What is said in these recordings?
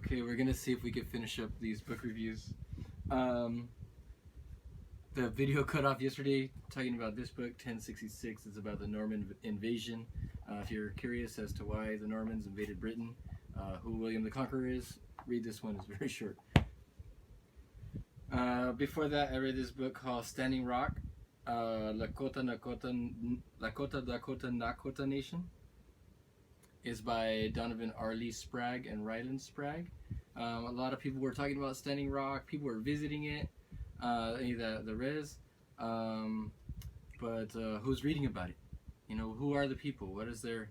Okay, we're gonna see if we can finish up these book reviews. The video cut off yesterday talking about this book, 1066. It's about the Norman invasion. If you're curious as to why the Normans invaded Britain, who William the Conqueror is, read this one. It's very short. Before that, I read this book called Standing Rock, Lakota, Dakota, Nakota Nation. Is by Donovin, Arleigh, Sprague, and Rylan, Sprague. A lot of people were talking about Standing Rock. People were visiting it, the res. But who's reading about it? You know, who are the people? What is their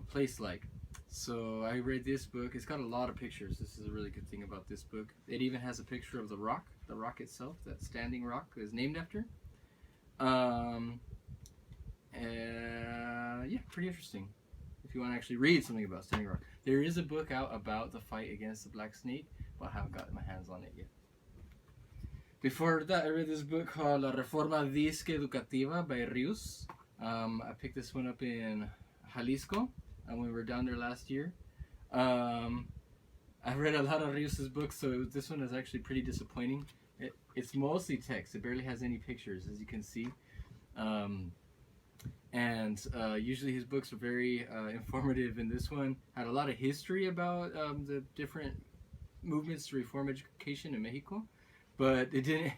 place like? So I read this book. It's got a lot of pictures. This is a really good thing about this book. It even has a picture of the rock itself, that Standing Rock is named after. Yeah, pretty interesting. If you want to actually read something about Standing Rock. There is a book out about the fight against the Black Snake, but I haven't gotten my hands on it yet. Before that, I read this book called La Reforma di S educativa by Rius. I picked this one up in Jalisco when we were down there last year. I've read a lot of Rius's books, so this one is actually pretty disappointing. It's mostly text. It barely has any pictures, as you can see. Usually his books are very informative, and this one had a lot of history about the different movements to reform education in Mexico, but it didn't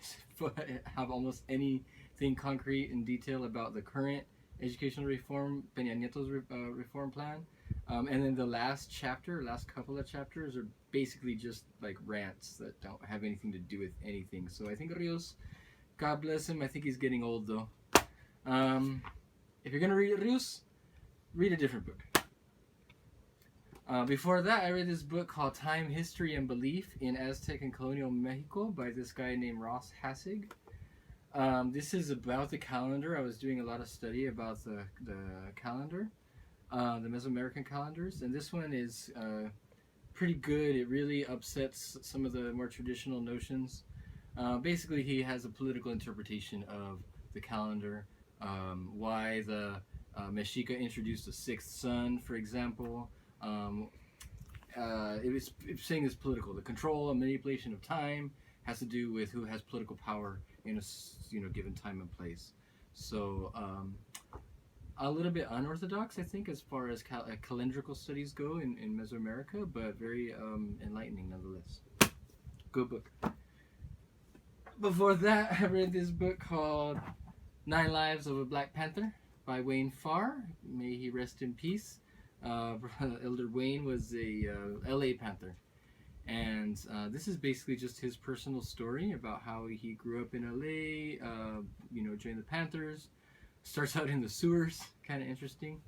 have almost anything concrete in detail about the current educational reform, Peña Nieto's reform plan. And then the last couple of chapters are basically just like rants that don't have anything to do with anything. So I think Rios, God bless him, I think he's getting old though. If you're going to read Rius, read a different book. Before that, I read this book called Time, History, and Belief in Aztec and Colonial Mexico by this guy named Ross Hassig. This is about the calendar. I was doing a lot of study about the calendar, the Mesoamerican calendars, and this one is pretty good. It really upsets some of the more traditional notions. Basically, he has a political interpretation of the calendar. Why the Mexica introduced a sixth sun, for example. It's saying it's political. The control and manipulation of time has to do with who has political power in a given time and place. So a little bit unorthodox, I think, as far as calendrical studies go in Mesoamerica, but very enlightening nonetheless. Good book. Before that, I read this book called 9 Lives of a Black Panther by Wayne Pharr. May he rest in peace. Elder Wayne was a LA Panther. And this is basically just his personal story about how he grew up in LA, joined the Panthers. Starts out in the sewers, kind of interesting.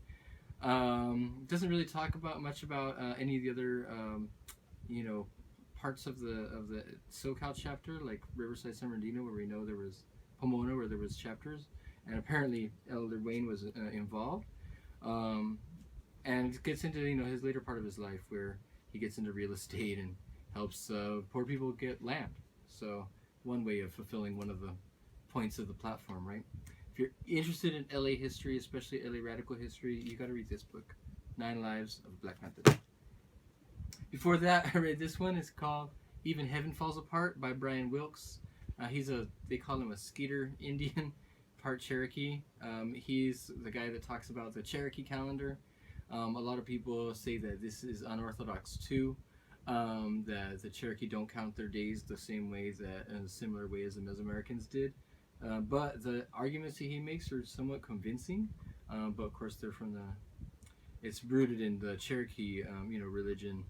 Doesn't really talk much about any of the other, parts of the SoCal chapter, like Riverside, San Bernardino, where we know there was Pomona, where there was chapters, and apparently Elder Wayne was involved, and gets into his later part of his life where he gets into real estate and helps poor people get land. So one way of fulfilling one of the points of the platform, right? If you're interested in LA history, especially LA radical history, you got to read this book, 9 Lives of a Black Panther. Before that, I read this one. It's called Even Heaven Falls Apart by Brian Wilkes. They call him a Skeeter Indian, part Cherokee. He's the guy that talks about the Cherokee calendar. A lot of people say that this is unorthodox too, that the Cherokee don't count their days the same way in a similar way as the Mesoamericans did. But the arguments that he makes are somewhat convincing. But of course it's rooted in the Cherokee, religion,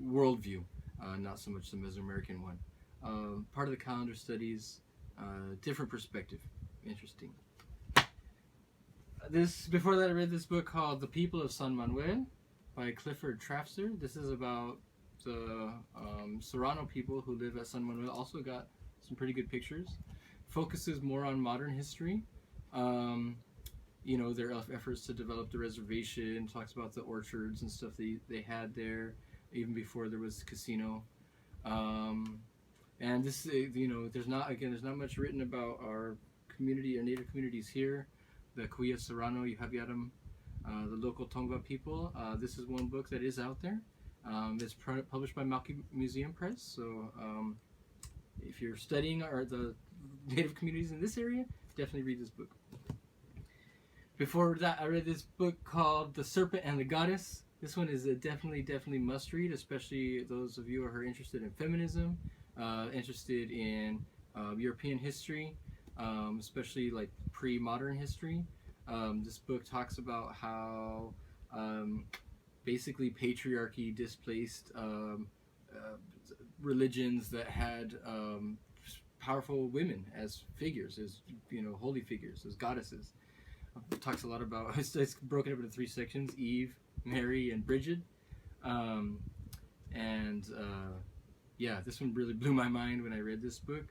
worldview, not so much the Mesoamerican one. Part of the calendar studies, different perspective. Interesting. Before that, I read this book called The People of San Manuel by Clifford Trafzer. This is about the Serrano people who live at San Manuel. Also got some pretty good pictures. Focuses more on modern history. Their efforts to develop the reservation. Talks about the orchards and stuff they had there, even before there was casino. And this, there's not much written about our community, our native communities here. The Cuya Serrano, Yahabiatam, the local Tongva people. This is one book that is out there. It's published by Malky Museum Press. So if you're studying the Native communities in this area, definitely read this book. Before that, I read this book called The Serpent and the Goddess. This one is a definitely must read, especially those of you who are interested in feminism, interested in European history, especially like pre-modern history. This book talks about how basically patriarchy displaced religions that had powerful women as figures, as holy figures, as goddesses. It talks a lot about, it's broken up into 3 sections: Eve, Mary, and Bridget. Yeah, this one really blew my mind when I read this book.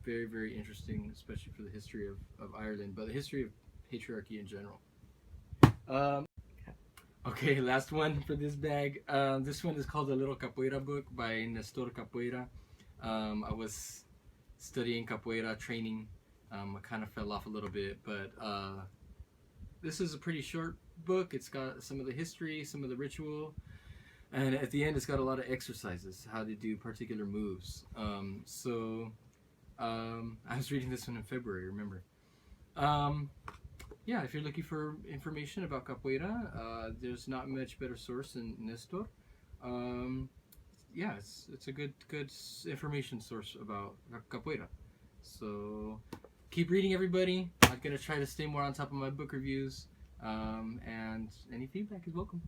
Very interesting, especially for the history of Ireland, but the history of patriarchy in general. Okay, last one for this bag. This one is called The Little Capoeira Book by Nestor Capoeira. I was studying capoeira training. I kind of fell off a little bit, but this is a pretty short book. It's got some of the history, some of the ritual, and at the end it's got a lot of exercises, how to do particular moves. I was reading this one in February, remember. Yeah, if you're looking for information about capoeira, there's not much better source than Nestor. Yeah, it's a good information source about capoeira. So keep reading, everybody. I'm gonna try to stay more on top of my book reviews, and any feedback is welcome.